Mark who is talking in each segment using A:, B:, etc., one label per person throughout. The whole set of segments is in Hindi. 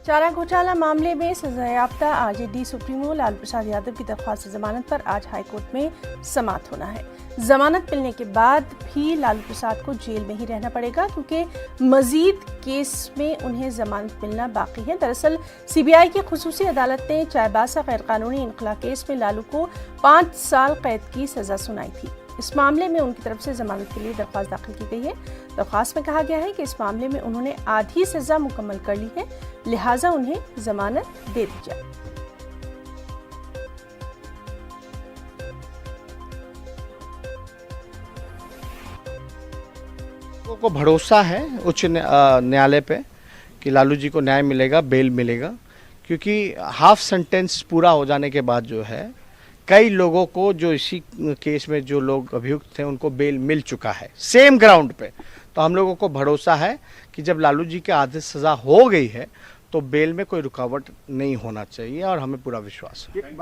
A: चारा घोटाला मामले में सजायाफ्ता आरजेडी सुप्रीमो लालू प्रसाद यादव की दरख्वास्त जमानत पर आज हाईकोर्ट में समाअत होना है। जमानत मिलने के बाद भी लालू प्रसाद को जेल में ही रहना पड़ेगा क्योंकि मजीद केस में उन्हें जमानत मिलना बाकी है। दरअसल सीबीआई की खुसूसी अदालत ने चाईबासा गैर कानूनी इनखला केस में लालू को 5 साल कैद की सजा सुनाई थी। इस मामले में उनकी तरफ से जमानत के लिए दरख्वास्त दाखिल की गई है। दरख्वास्त में कहा गया है कि इस मामले में उन्होंने आधी सजा मुकम्मल कर ली है, लिहाजा उन्हें जमानत दे दी जाए।
B: लोगों को भरोसा है उच्च न्यायालय पे कि लालू जी को न्याय मिलेगा, बेल मिलेगा, क्योंकि हाफ सेंटेंस पूरा हो जाने के बाद जो है कई लोगों को जो इसी केस में जो लोग अभियुक्त थे उनको बेल मिल चुका है सेम ग्राउंड पे। तो हम लोगों को भरोसा है कि जब लालू जी के आधे सजा हो गई है तो बेल में कोई रुकावट नहीं होना चाहिए और हमें पूरा विश्वास है।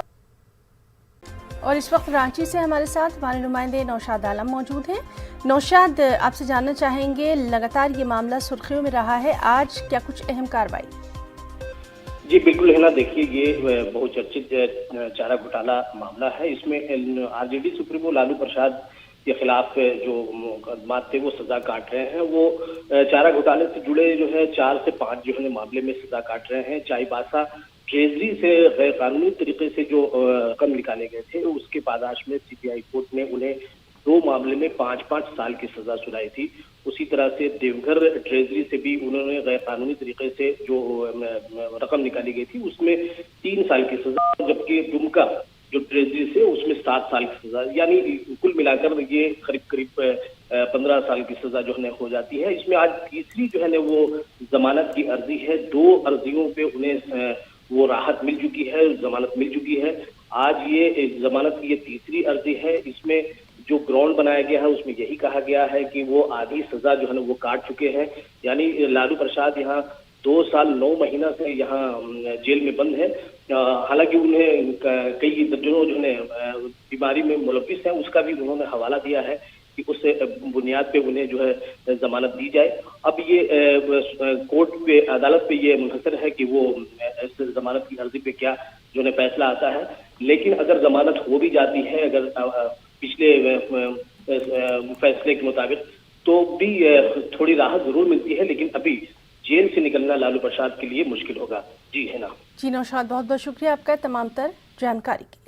A: और इस वक्त रांची से हमारे साथ हमारे नुमाइंदे नौशाद आलम मौजूद हैं। नौशाद, आपसे जानना चाहेंगे, लगातार ये मामला सुर्खियों में रहा है, आज क्या कुछ अहम कार्रवाई?
C: जी बिल्कुल है ना, देखिए ये बहुचर्चित चारा घोटाला मामला है। इसमें आरजेडी सुप्रीमो लालू प्रसाद के खिलाफ जो मुकदमा थे वो सजा काट रहे हैं। वो चारा घोटाले से जुड़े जो है 4 से 5 जो है मामले में सजा काट रहे हैं। चाईबासा ट्रेजरी से गैर कानूनी तरीके से जो रकम निकाले गए थे उसके पादाश में सीबीआई कोर्ट ने उन्हें 2 मामले में 5-5 साल की सजा सुनाई थी। उसी तरह से देवघर ट्रेजरी से भी उन्होंने गैर कानूनी तरीके से जो रकम निकाली गई थी उसमें 3 साल की सजा, जबकि दुमका जो ट्रेजरी से उसमें 7 साल की सजा, यानी कुल मिलाकर ये करीब 15 साल की सजा जो है हो जाती है। इसमें आज तीसरी जो है ना वो जमानत की अर्जी है। 2 अर्जियों पे उन्हें वो राहत मिल चुकी है, जमानत मिल चुकी है। आज ये जमानत की ये तीसरी अर्जी है। इसमें जो ग्राउंड बनाया गया है उसमें यही कहा गया है कि वो आधी सजा जो है ना वो काट चुके हैं, यानी लालू प्रसाद यहाँ 2 साल 9 महीना से यहाँ जेल में बंद है। हालांकि उन्हें कई दर्जनों जो है बीमारी में मुलविस है, उसका भी उन्होंने हवाला दिया है कि उस बुनियाद पे उन्हें जो है जमानत दी जाए। अब ये कोर्ट पे, अदालत पे ये मुनहसर है कि वो इस जमानत की अर्जी पे क्या जो है फैसला आता है। लेकिन अगर जमानत हो भी जाती है, अगर पिछले फैसले के मुताबिक, तो भी थोड़ी राहत जरूर मिलती है, लेकिन अभी जेल से निकलना लालू प्रसाद के लिए मुश्किल होगा। जी है ना।
A: जी नौशाद, बहुत बहुत शुक्रिया आपका तमाम तर जानकारी की।